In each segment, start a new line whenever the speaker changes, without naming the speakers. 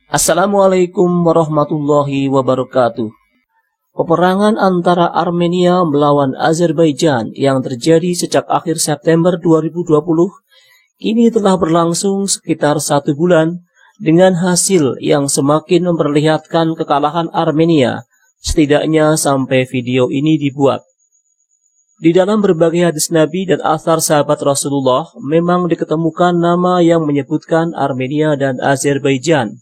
Assalamualaikum warahmatullahi wabarakatuh. Peperangan antara Armenia melawan Azerbaijan yang terjadi sejak akhir September 2020 kini telah berlangsung sekitar 1 bulan dengan hasil yang semakin memperlihatkan kekalahan Armenia, setidaknya sampai video ini dibuat. Di dalam berbagai hadis Nabi dan athar sahabat Rasulullah memang diketemukan nama yang menyebutkan Armenia dan Azerbaijan.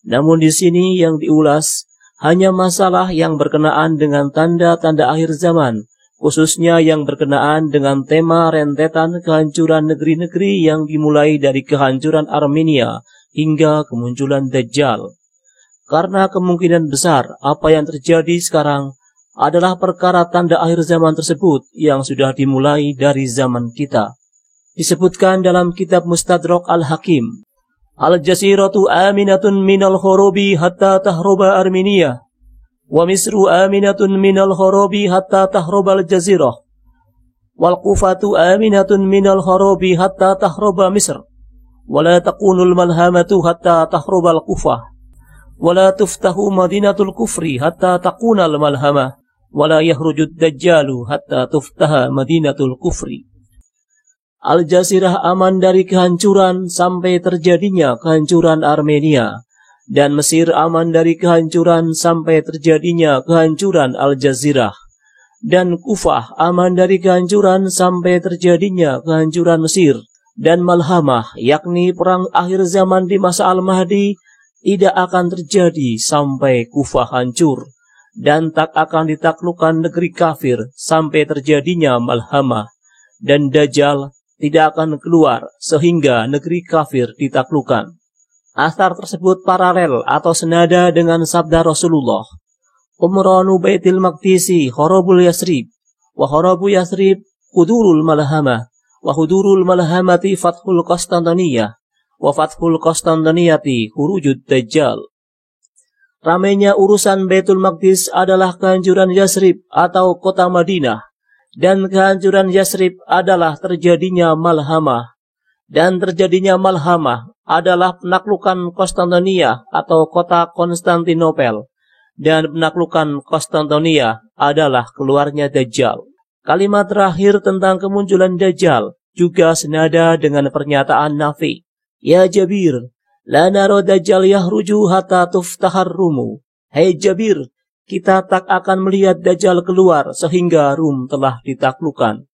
Namun di sini yang diulas hanya masalah yang berkenaan dengan tanda-tanda akhir zaman, khususnya yang berkenaan dengan tema rentetan kehancuran negeri-negeri yang dimulai dari kehancuran Armenia hingga kemunculan Dajjal. Karena kemungkinan besar apa yang terjadi sekarang adalah perkara tanda akhir zaman tersebut yang sudah dimulai dari zaman kita. Disebutkan dalam kitab Mustadrak Al-Hakim, Al-Jaziratu aminatun minal khorobi hatta tahroba Armenia, wa Misru aminatun minal khorobi hatta tahroba Al-Jazirah, wal Kufatu aminatun minal khorobi hatta tahroba Misr, wa la takunul malhamatu hatta tahroba Al-Kufah, wa la tuftahu madinatul kufri hatta takunal malhamah, wa la yahrujud dajjalu hatta tuftaha madinatul kufri. Al-Jazirah aman dari kehancuran sampai terjadinya kehancuran Armenia, dan Mesir aman dari kehancuran sampai terjadinya kehancuran Al-Jazirah, dan Kufah aman dari kehancuran sampai terjadinya kehancuran Mesir, dan Malhamah, yakni perang akhir zaman di masa Al-Mahdi, tidak akan terjadi sampai Kufah hancur, dan tak akan ditaklukkan negeri kafir sampai terjadinya Malhamah, dan Dajjal tidak akan keluar sehingga negeri kafir ditaklukkan. Athar tersebut paralel atau senada dengan sabda Rasulullah, Umranu Baitil Maqdisi Khorobul Yasrib, wa Khorobu Yasrib Hudurul Malhamah, wa Hudurul Malhamati Fathul Konstantiniyah, wa Fathul Konstantiniyati Hurujud Dajjal. Ramainya urusan Baitul Maqdis adalah kehancuran Yasrib atau kota Madinah, dan kehancuran Yasrib adalah terjadinya Malhamah, dan terjadinya Malhamah adalah penaklukan Konstantinia atau kota Konstantinopel, dan penaklukan Konstantinia adalah keluarnya Dajjal. Kalimat terakhir tentang kemunculan Dajjal juga senada dengan pernyataan Nafi, Ya Jabir, la naro Dajjal yahruju hatta tuftahar rumu. Hei Jabir, kita tak akan melihat Dajjal keluar sehingga Rum telah ditaklukkan.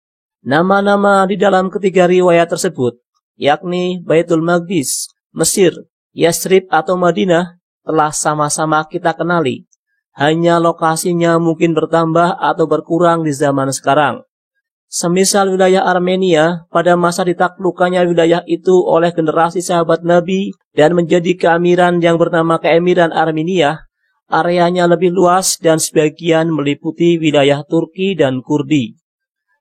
Nama-nama di dalam ketiga riwayat tersebut, yakni Baitul Maqdis, Mesir, Yasrib atau Madinah, telah sama-sama kita kenali. Hanya lokasinya mungkin bertambah atau berkurang di zaman sekarang. Semisal wilayah Armenia pada masa ditaklukkannya wilayah itu oleh generasi sahabat Nabi dan menjadi keamiran yang bernama Keemiran Armenia, areanya lebih luas dan sebagian meliputi wilayah Turki dan Kurdi.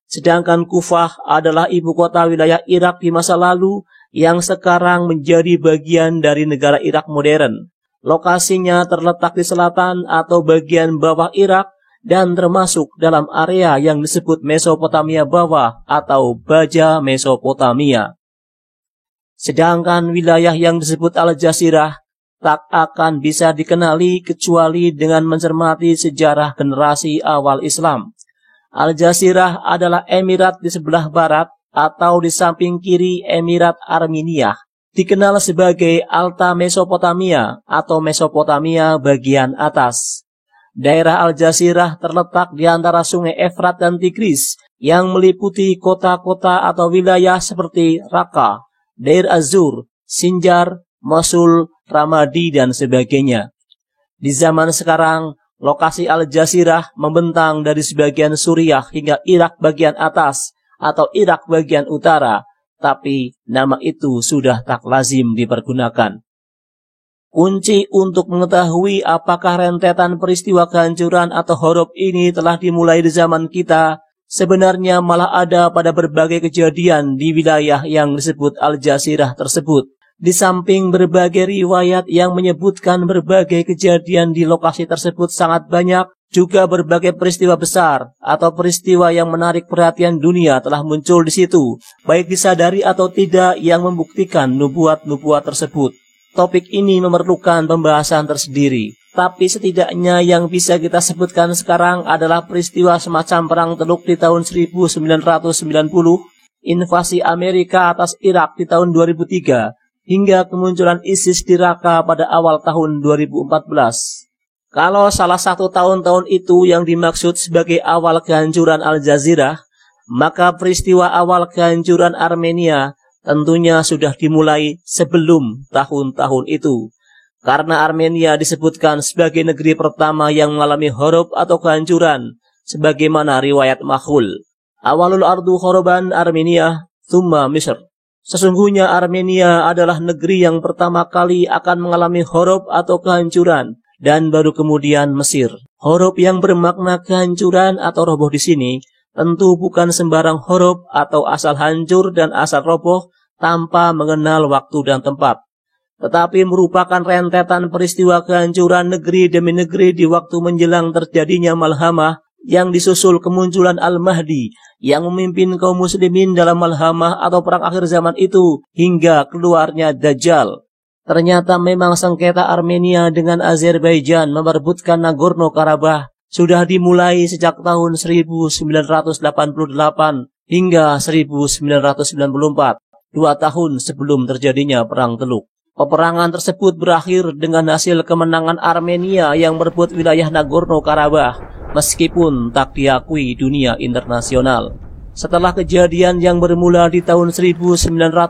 Sedangkan Kufah adalah ibu kota wilayah Irak di masa lalu yang sekarang menjadi bagian dari negara Irak modern. Lokasinya terletak di selatan atau bagian bawah Irak dan termasuk dalam area yang disebut Mesopotamia bawah atau Baja Mesopotamia. Sedangkan wilayah yang disebut Al-Jazirah tak akan bisa dikenali kecuali dengan mencermati sejarah generasi awal Islam. Al-Jazirah adalah emirat di sebelah barat atau di samping kiri Emirat Armenia. Dikenal sebagai Alta Mesopotamia atau Mesopotamia bagian atas. Daerah Al-Jazirah terletak di antara sungai Efrat dan Tigris yang meliputi kota-kota atau wilayah seperti Raqqa, Deir Az-Zur, Sinjar, Mosul, Ramadi, dan sebagainya. Di zaman sekarang, lokasi Al-Jazirah membentang dari sebagian Suriah hingga Irak bagian atas atau Irak bagian utara, tapi nama itu sudah tak lazim dipergunakan. Kunci untuk mengetahui apakah rentetan peristiwa kehancuran atau horob ini telah dimulai di zaman kita, sebenarnya malah ada pada berbagai kejadian di wilayah yang disebut Al-Jazirah tersebut. Di samping berbagai riwayat yang menyebutkan berbagai kejadian di lokasi tersebut sangat banyak, juga berbagai peristiwa besar atau peristiwa yang menarik perhatian dunia telah muncul di situ, baik disadari atau tidak, yang membuktikan nubuat-nubuat tersebut. topik ini memerlukan pembahasan tersendiri. Tapi setidaknya yang bisa kita sebutkan sekarang adalah peristiwa semacam Perang Teluk di tahun 1990, invasi Amerika atas Irak di tahun 2003, hingga kemunculan ISIS di Raqqa pada awal tahun 2014. Kalau salah satu tahun-tahun itu yang dimaksud sebagai awal kehancuran Al-Jazirah, maka peristiwa awal kehancuran Armenia tentunya sudah dimulai sebelum tahun-tahun itu. Karena Armenia disebutkan sebagai negeri pertama yang mengalami horob atau kehancuran, sebagaimana riwayat Makhul. Awalul ardu khoroban Armenia, thumma Misr. Sesungguhnya Armenia adalah negeri yang pertama kali akan mengalami horob atau kehancuran, dan baru kemudian Mesir. Horob yang bermakna kehancuran atau roboh di sini tentu bukan sembarang horob atau asal hancur dan asal roboh tanpa mengenal waktu dan tempat, tetapi merupakan rentetan peristiwa kehancuran negeri demi negeri di waktu menjelang terjadinya malhamah yang disusul kemunculan Al-Mahdi yang memimpin kaum muslimin dalam malhamah atau perang akhir zaman itu hingga keluarnya Dajjal. Ternyata memang sengketa Armenia dengan Azerbaijan memperebutkan Nagorno-Karabakh sudah dimulai sejak tahun 1988 hingga 1994, 2 tahun sebelum terjadinya Perang Teluk. Peperangan tersebut berakhir dengan hasil kemenangan Armenia yang merebut wilayah Nagorno-Karabakh, meskipun tak diakui dunia internasional. Setelah kejadian yang bermula di tahun 1988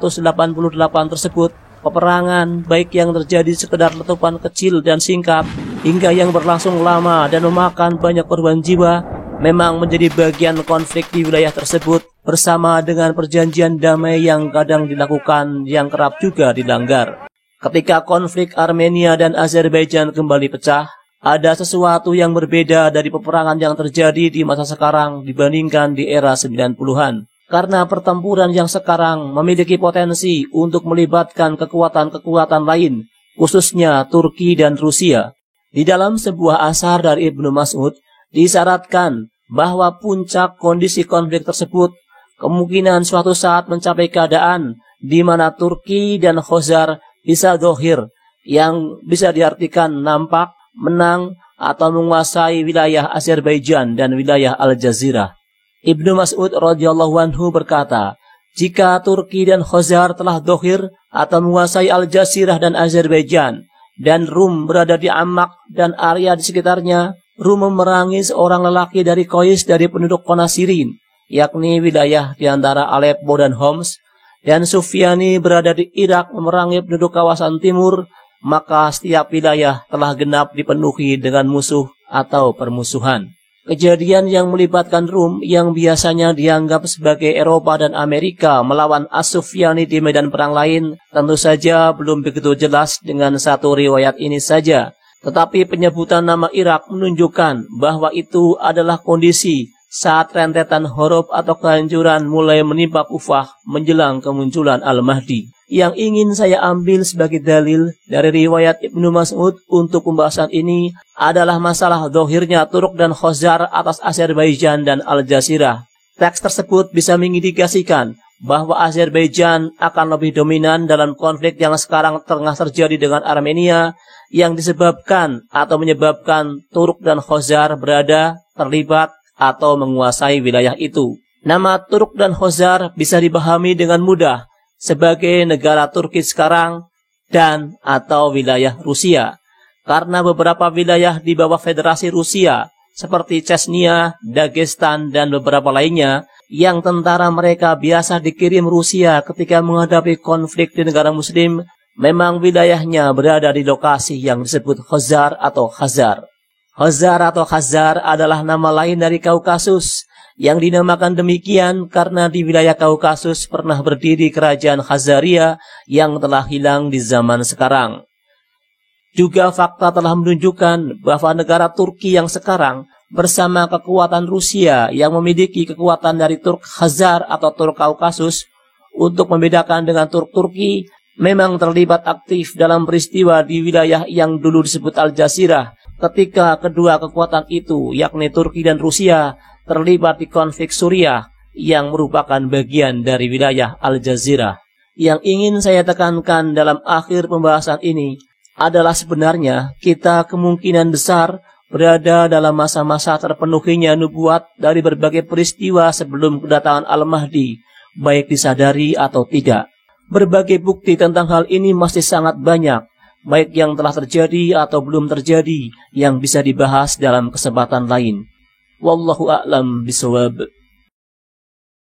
tersebut, peperangan baik yang terjadi sekedar letupan kecil dan singkat hingga yang berlangsung lama dan memakan banyak korban jiwa memang menjadi bagian konflik di wilayah tersebut bersama dengan perjanjian damai yang kadang dilakukan yang kerap juga dilanggar. Ketika konflik Armenia dan Azerbaijan kembali pecah, ada sesuatu yang berbeda dari peperangan yang terjadi di masa sekarang dibandingkan di era 90-an. Karena pertempuran yang sekarang memiliki potensi untuk melibatkan kekuatan-kekuatan lain, khususnya Turki dan Rusia. Di dalam sebuah asar dari Ibnu Mas'ud, disyaratkan bahwa puncak kondisi konflik tersebut kemungkinan suatu saat mencapai keadaan di mana Turki dan Khazar bisa dohir, yang bisa diartikan nampak, menang, atau menguasai wilayah Azerbaijan dan wilayah Al-Jazirah. Ibnu Mas'ud radhiyallahu anhu berkata, jika Turki dan Khazar telah dohir atau menguasai Al-Jazirah dan Azerbaijan, dan Rum berada di Amak dan area di sekitarnya, Rum memerangi seorang lelaki dari Qais dari penduduk Qonasirin, yakni wilayah di antara Aleppo dan Homs, dan Sufyani berada di Irak memerangi penduduk kawasan timur, maka setiap wilayah telah genap dipenuhi dengan musuh atau permusuhan. Kejadian yang melibatkan Rum yang biasanya dianggap sebagai Eropa dan Amerika melawan As-Sufyani di medan perang lain tentu saja belum begitu jelas dengan satu riwayat ini saja. Tetapi penyebutan nama Irak menunjukkan bahwa itu adalah kondisi saat rentetan horob atau kehancuran mulai menimpa Kufah menjelang kemunculan Al-Mahdi. Yang ingin saya ambil sebagai dalil dari riwayat Ibnu Mas'ud untuk pembahasan ini adalah masalah dohirnya Turk dan Khazar atas Azerbaijan dan Al-Jazirah. Teks tersebut bisa mengindikasikan bahwa Azerbaijan akan lebih dominan dalam konflik yang sekarang tengah terjadi dengan Armenia yang disebabkan atau menyebabkan Turk dan Khazar berada, terlibat, atau menguasai wilayah itu. Nama Turk dan Khazar bisa dipahami dengan mudah sebagai negara Turki sekarang dan atau wilayah Rusia. Karena beberapa wilayah di bawah Federasi Rusia seperti Chechnya, Dagestan, dan beberapa lainnya yang tentara mereka biasa dikirim Rusia ketika menghadapi konflik di negara muslim, memang wilayahnya berada di lokasi yang disebut Khazar atau Khazar. Khazar atau Khazar adalah nama lain dari Kaukasus yang dinamakan demikian karena di wilayah Kaukasus pernah berdiri kerajaan Khazaria yang telah hilang di zaman sekarang. Juga fakta telah menunjukkan bahwa negara Turki yang sekarang bersama kekuatan Rusia yang memiliki kekuatan dari Turk Khazar atau Turk Kaukasus untuk membedakan dengan Turk Turki memang terlibat aktif dalam peristiwa di wilayah yang dulu disebut Al-Jazirah ketika kedua kekuatan itu yakni Turki dan Rusia terlibat di konflik Suriah yang merupakan bagian dari wilayah Al-Jazirah. Yang ingin saya tekankan dalam akhir pembahasan ini adalah sebenarnya kita kemungkinan besar berada dalam masa-masa terpenuhinya nubuat dari berbagai peristiwa sebelum kedatangan Al-Mahdi, baik disadari atau tidak. Berbagai bukti tentang hal ini masih sangat banyak, baik yang telah terjadi atau belum terjadi, yang bisa dibahas dalam kesempatan lain. Wallahu a'lam bishawab.